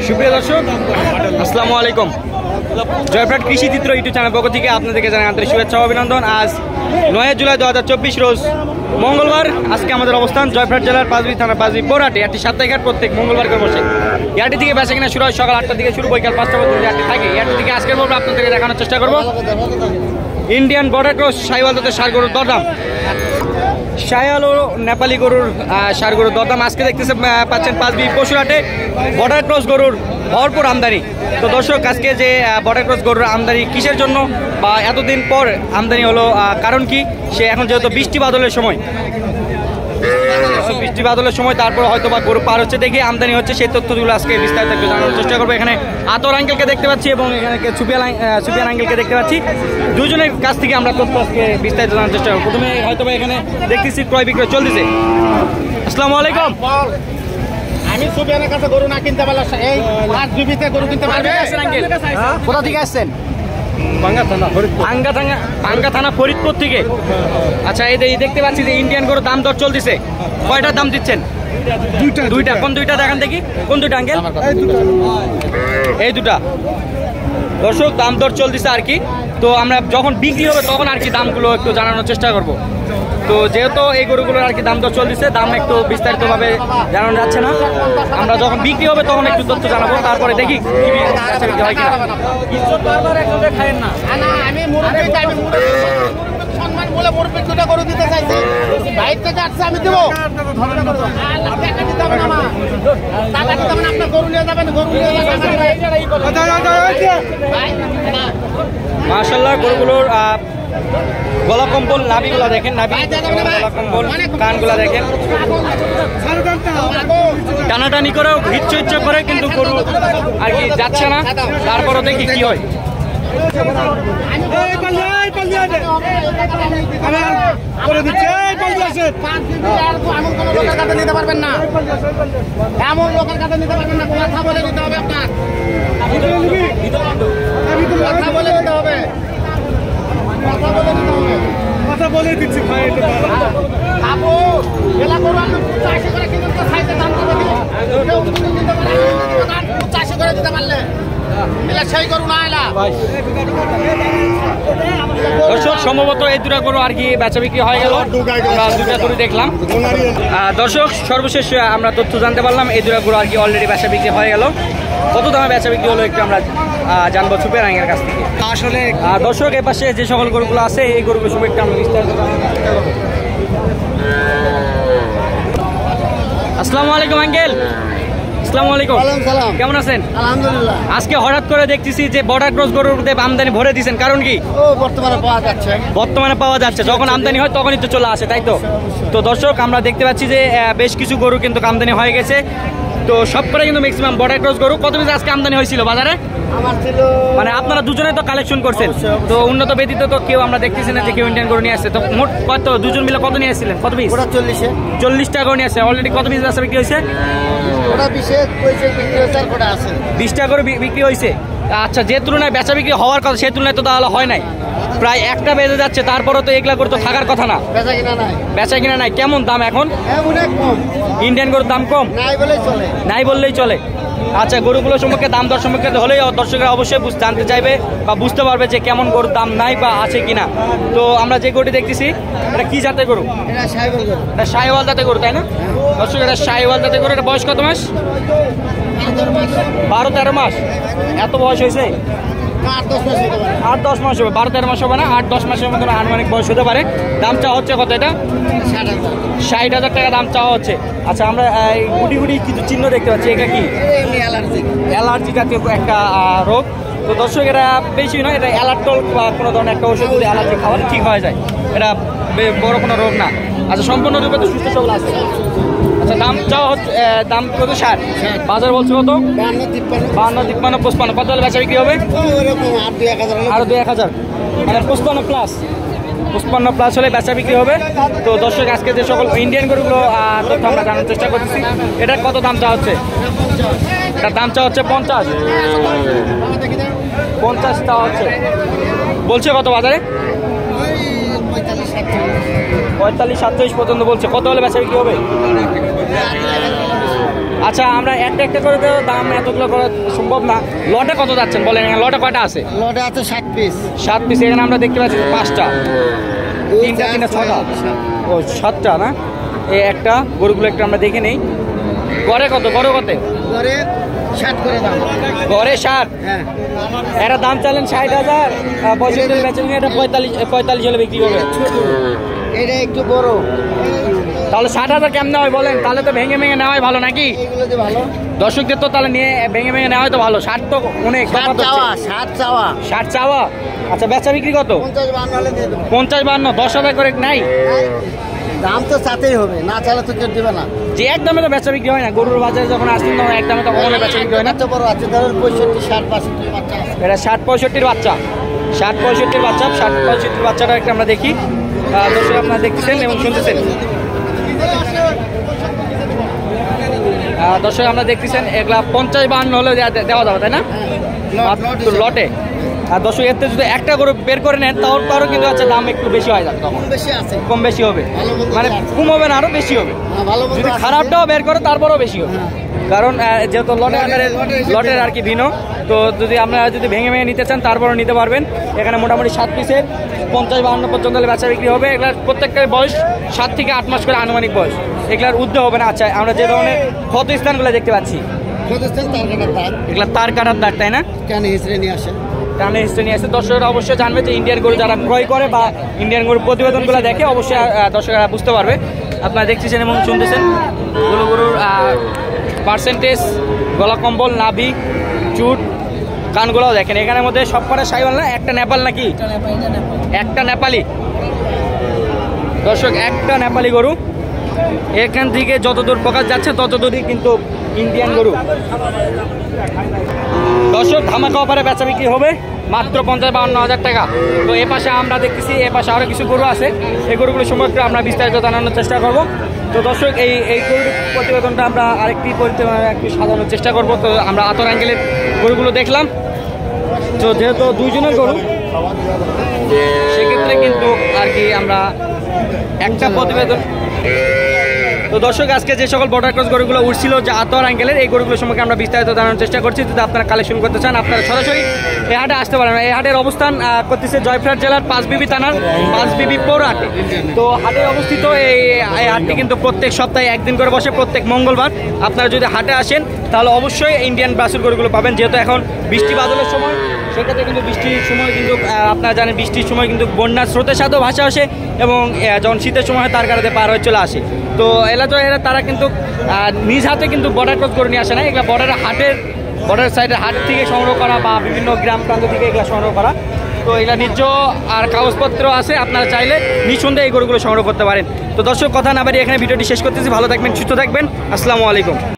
সুপ্রিয় দর্শক, আসসালামু আলাইকুম। জয়প্রাট কৃষি চিত্র ইউটিউব চ্যানেল পক্ষ থেকে আপনাদেরকে জানাই আন্তরিক শুভেচ্ছা ও অভিনন্দন। আজ 9 জুলাই 2024 রোজ মঙ্গলবার। আজকে আমাদের অবস্থান জয়প্রাট জেলার পাঁচবি থানা পাঁচবি পৌরহাটে। একটি সাপ্তাহিক হাট প্রত্যেক মঙ্গলবার করে বসে। ইয়ারটি থেকে বেচা কিনা শুরু হয় সকাল 8টার দিকে, শুরু বৈকাল 5টা পর্যন্ত ইয়ারটি থাকে। ইয়ারটি থেকে আজকের পর্ব আপনাদেরকে দেখানোর চেষ্টা করব ইন্ডিয়ান বর্ডার ক্রস শাহিওয়াল জাতের ষাঁড় গরুর দরদাম। শাহিওয়াল ও নেপালি গরুর ষাঁড় গরুর দরদাম আজকে দেখতেছে পাচ্ছেন পাঁচবি পশুরহাটে। বর্ডার ক্রস গরুর ভরপুর আমদানি। তো দর্শক, আজকে যে বর্ডার ক্রস গরুর আমদানি কিসের জন্য বা এতদিন পর আমদানি হলো, কারণ কি? সে এখন যেহেতু বৃষ্টি বাদলের সময়, তারপর হয়তো বা গরু পার হচ্ছে দেখে আমদানি হচ্ছে, সেই তথ্যগুলো আজকে বিস্তারিত জানানোর চেষ্টা করবো। এখানে আতর আঙ্কেলকে দেখতে পাচ্ছি এবং এখানে সুপিয়ান আঙ্কেলকে দেখতে পাচ্ছি। দুজনের কাছ থেকে আমরা তথ্য আজকে বিস্তারিত জানার চেষ্টা করবো। প্রথমে হয়তো বা এখানে দেখতেছি ক্রয় বিক্রয় চলতেছে। আসসালামু আলাইকুম। আমি সুপিয়ানের কাছে গরু না কিনতে পারলে এই পাঁচ বিবিতে গরু কিনতে পারবে? কোথা থেকে আসছেন? ভাঙ্গা থানা ফরিদপুর থেকে। আচ্ছা, এই দেখতে পাচ্ছি যে ইন্ডিয়ান গরু দাম দর চলতেছে। কয়টার দাম দিচ্ছেন? দুইটা। কোন দুইটা দেখান দেখি, কোন দুইটা আঙ্কেল? এই দুটা। দর্শক, দাম দর চলতেছে আর কি। তো আমরা যখন বিক্রি হবে তখন আর কি দামগুলো একটু জানানোর চেষ্টা করব। তো যেহেতু এই গরুগুলোর আর কি দাম দর চলতেছে, দাম একটু বিস্তারিতভাবে জানানো যাচ্ছে না। আমরা যখন বিক্রি হবে তখন একটু তথ্য জানাবো, তারপরে দেখি হয় কিনা। খায়েন না, আমি সম্মান বলে মুরব্বি দুটা গরু দিতে চাইছি। বাইক থেকে আসছে, আমি দেবো। টাকা দিতে হবে না, টাকা দিতে হবে না। আপনার গরু নিয়ে যাবেন, গরু নিয়ে যাবেন। মাশাআল্লাহ, গরুগুলোর গলা কম্বল, নাভিগুলা দেখেন, নাভি গলা কম্বল, কানগুলা দেখেন। টানাটানি করেও ইচ্ছে করে, কিন্তু গরু আর কি যাচ্ছে না। তারপরও দেখি কি হয়। নিতে পারবেন না, এমন লোকের কাছে নিতে পারবেন না। কথা বলে নিতে হবে, আপনার কথা বলে নিতে হবে, কথা বলে দিচ্ছি ভাই। আপু এলা করো, আপনি 85 করে কিনুন তো, সাইজে দাম তো দেখি চাষি করে দিতে পারলে এলা সেই করু না। এলা দর্শক, সম্ভবত এই দুটা গরু আর কি বেচা বিক্রি হয়ে গেল। আমরা দুটা গরু দেখলাম। দর্শক, সর্বশেষ আমরা তথ্য জানতে পারলাম এই দুটা গরু আর কি অলরেডি বেচা বিক্রি হয়ে গেল। কত দামে বেচা বিক্রি হলো একটু আমরা জানবো সুপিয়ান আঙ্কেলের কাছ থেকে। আসলে দর্শক, এর পাশে যে সকল গরুগুলো আছে এই গরুগুলো সব একটু আমরা বিস্তারিত জানার চেষ্টা করবো। আসসালামু আলাইকুম আঙ্কেল। আসসালামু আলাইকুম, কেমন আছেন? আলহামদুলিল্লাহ। আজকে হঠাৎ করে দেখতেছি যে বর্ডার ক্রস গরুর আমদানি ভরে দিয়েছেন, কারণ কি? বর্তমানে পাওয়া যাচ্ছে, যখন আমদানি হয় তখনই তো চলে আসে, তাই তো? তো দর্শক, আমরা দেখতে পাচ্ছি যে বেশ কিছু গরু কিন্তু আমদানি হয়ে গেছে। তো সব করে কিন্তু ম্যাক্সিমাম বর্ডার ক্রস গরু। কত পিস আজকে আমদানি হয়েছিল বাজারে? মানে আপনারা দুজনে তো কালেকশন করছেন, তো উন্নত ব্যতীত তো কেউ আমরা দেখতেছি না যে কেউ ইন্ডিয়ান গরু নিয়ে আসছে। তো মোট কত, দুজন মিলে কত নিয়ে আসছিলেন? কত পিস? 40টা গরু নিয়ে আসছে। অলরেডি কত পিস আছে বিক্রি হয়েছে? 20টা গরু বিক্রি হয়েছে। আচ্ছা, যে তুলনায় বেচা বিক্রি হওয়ার কথা সেই তুলনায় তো তাহলে হয় নাই। প্রায় 1টা বেজে যাচ্ছে, তারপরও তো এগুলা গরু তো থাকার কথা না। বেচা কিনা নাই। কেমন দাম এখন? ইন্ডিয়ান গরুর দাম কম, নাই বললেই চলে। আচ্ছা, গরুগুলো সম্পর্কে দাম দর সম্পর্কে হলেই দর্শকরা অবশ্যই জানতে চাইবে বা বুঝতে পারবে যে কেমন গরুর দাম নাই বা আছে কিনা। তো আমরা যে গরুটি দেখতেছি, এটা কি জাতের গরু? এটা শাহিওয়াল জাতের গরু, তাই না? দর্শক, এটা শাহিওয়াল জাতের গরু। এটা বয়স কত মাস? 12-13 মাস। এত বয়স হয়েছে? 8-10 মাস হবে। 12-13 মাস হবে না, 8-10 মাসের মতো আনুমানিক বয়স হতে পারে। দাম চাওয়া হচ্ছে কত? এটা 60,000 টাকা দাম চাওয়া হচ্ছে। আচ্ছা, আমরা গুটি গুটি কিছু চিহ্ন দেখতে পাচ্ছি। এটা কি? অ্যালার্জি জাতীয় একটা রোগ। তো দর্শক, এটা বেশি নয়, এটা অ্যালার্টল বা কোনো ধরনের একটা ওষুধ যদি অ্যালার্জি খাওয়ালে ঠিক হয়ে যায়। এটা বড় কোনো রোগ না। আচ্ছা, সম্পূর্ণরূপে তো সুস্থ সবল আছে। আচ্ছা, দাম চাওয়া হচ্ছে, দাম কত? 60। বাজার বলছে কত? 52, 53, 55। কত হলে বেচা বিক্রি হবে? আরো 2-1000, মানে 55 প্লাস। 55 প্লাস হলে বেচা বিক্রি হবে। তো দর্শক, আজকে যে সকল ইন্ডিয়ান গরুগুলো তথ্য আমরা জানার চেষ্টা করতেছি, এটার কত দাম চাওয়া হচ্ছে? এটার দাম চাওয়া হচ্ছে 50 চাওয়া হচ্ছে। বলছে কত বাজারে? 45-47 পর্যন্ত বলছে। কত হলে বেচা বিক্রি হবে? আচ্ছা আমরা একটা একটা করে তো দাম এতগুলো করা সম্ভব না। লটে কত যাচ্ছেন বলেন, লটে কয়টা আছে? লটে আছে 60 পিস। 7 পিস। এখানে আমরা দেখতে পাচ্ছি 5টা, 3টা 6টা, ও 7টা না? এই একটা গরুগুলো একটু আমরা দেখে নেই। গড়ে কত? গড়ে কত? গড়ে 60 করে দাম। গড়ে 60? হ্যাঁ। এটা দাম চাইলেন 60,000, 65 বেচেন, এটা 45 হলে বিক্রি হবে। এটা একটু বড়। তাহলে 60,000 কেমনে হয় বলেন? তাহলে তো ভেঙে ভেঙে নেওয়াই ভালো নাকি? এগুলো যে ভালো। দর্শকদের তো তাহলে নিয়ে ভেঙে ভেঙে নেওয়াই তো ভালো। 60 তো অনেক। 60 চাওয়া, 60 চাওয়া। 60 চাওয়া? আচ্ছা বেচা বিক্রি কত? 50-52 হলে দিয়ে দেবো। 50-52, 10,000 করে নাই? দাম তো চাতেই হবে, না চালে তো কেউ দিবে না। যে একদমে তো বেচা বিক্রি হয় না। গরুর বাজারে যখন আসছেন তখন একদমে তো কখনো বেচা বিক্রি হয় না। এত বড় আছে ধরেন 65, 60, 62 বাচ্চা আছে। এটা 60-65 বাচ্চা, 60-65 বাচ্চা। 60-65 বাচ্চাটা একটা আমরা দেখি। দর্শক আপনারা দেখতেছেন এবং শুনতেছেন। দর্শক আমরা দেখতেছেন এগুলা 50-52 হলে দেওয়া যাবে, তাই না? মাত্র লটে। আর দর্শক এতে যদি একটা গরু বের করে নেন তারও কিন্তু আচ্ছা দাম একটু বেশি হয় যাবে, তখন কম বেশি আছে। কম বেশি হবে, মানে কম হবে না, আরো বেশি হবে। ভালো মন্দ যদি আছে। খারাপটাও বের করে তারপরও বেশি হবে, কারণ যেহেতু লটের আর কি ভিন্ন। তো যদি আমরা যদি ভেঙে ভেঙে নিতে চান তারপরও নিতে পারবেন। এখানে মোটামুটি 7 পিসের 50-52 পর্যন্ত বেচা বিক্রি হবে। এগুলার প্রত্যেকটার বয়স 7 থেকে 8 মাস করে আনুমানিক বয়স। এগুলার উদ্যোগ হবে না। আচ্ছা আমরা যে ধরনের ক্ষত স্থানগুলো দেখতে পাচ্ছি, প্রতিষ্ঠান তার কাটার দাগ। এগুলা তার কাটার দাগ, তাই না? কেন হিসেবে নিয়ে আসে? টানে হিস্ট্রি নিয়ে আসে। দর্শকরা অবশ্যই জানবে যে ইন্ডিয়ান গরু যারা ক্রয় করে বা ইন্ডিয়ান গরুর প্রতিবেদনগুলো দেখে অবশ্যই দর্শকরা বুঝতে পারবে। আপনারা দেখতেছেন এবং শুনতেছেন গরুর পার্সেন্টেজ, গলা কম্বল, নাভি, চুট, কানগুলোও দেখেন। এখানের মধ্যে সব কটা সাইওয়াল না, একটা নেপাল নাকি? একটা নেপালি। দর্শক একটা নেপালি গরু। এখান থেকে যতদূর প্রকাশ যাচ্ছে ততদূরই কিন্তু ইন্ডিয়ান গরু। দর্শক ধামাকা অফারে বেচা বিক্রি হবে মাত্র 50-52 হাজার টাকা। তো এ পাশে আমরা দেখতেছি, এ পাশে আরও কিছু গরু আছে। এই গরুগুলো সম্পর্কে আমরা বিস্তারিত জানানোর চেষ্টা করব। তো দর্শক এই গরুর প্রতিবেদনটা আমরা আরেকটি একটু সাজানোর চেষ্টা করব। তো আমরা আতর অ্যাঙ্গেলের গরুগুলো দেখলাম। তো যেহেতু দুইজনের গরু, সেক্ষেত্রে কিন্তু আর কি আমরা একটা প্রতিবেদন। তো দর্শক আজকে যে সকল বর্ডার ক্রস গরুগুলো উঠছিল যে আতর অ্যাঙ্গেলের, এই গরুগুলো সম্পর্কে আমরা বিস্তারিত জানানোর চেষ্টা করছি। যদি আপনারা কালেকশন করতে চান আপনারা সরাসরি এই হাটে আসতে পারেন। এই হাটের অবস্থান করতেছে জয়পুরহাট জেলার পাঁচবিবি থানার পাঁচবিবি পৌর হাটে। তো হাটে অবস্থিত এই হাটটি কিন্তু প্রত্যেক সপ্তাহে একদিন করে বসে, প্রত্যেক মঙ্গলবার। আপনারা যদি হাটে আসেন তাহলে অবশ্যই ইন্ডিয়ান বাছুর গরুগুলো পাবেন। যেহেতু এখন বৃষ্টি বাদলের সময়, সেক্ষেত্রে কিন্তু বৃষ্টির সময় কিন্তু আপনারা জানেন বৃষ্টির সময় কিন্তু বন্যার স্রোতের সাথেও ভাসা আসে এবং যখন শীতের সময় তার কারণে পার হয়ে চলে আসে। তো এরা তারা কিন্তু নিজ হাতে কিন্তু বর্ডার ক্রস করে নিয়ে আসে না, এগুলো বর্ডার সাইডের হাট থেকে সংগ্রহ করা বা বিভিন্ন গ্রাম প্রান্ত থেকে এগুলো সংগ্রহ করা। তো এগুলো নিজ আর কাগজপত্র আছে, আপনারা চাইলে নিঃসন্দেহে এই গরুগুলো সংগ্রহ করতে পারেন। তো দর্শক কথা না বাড়িয়ে এখানে ভিডিওটি শেষ করতেছি। ভালো থাকবেন, সুস্থ থাকবেন। আসসালামু আলাইকুম।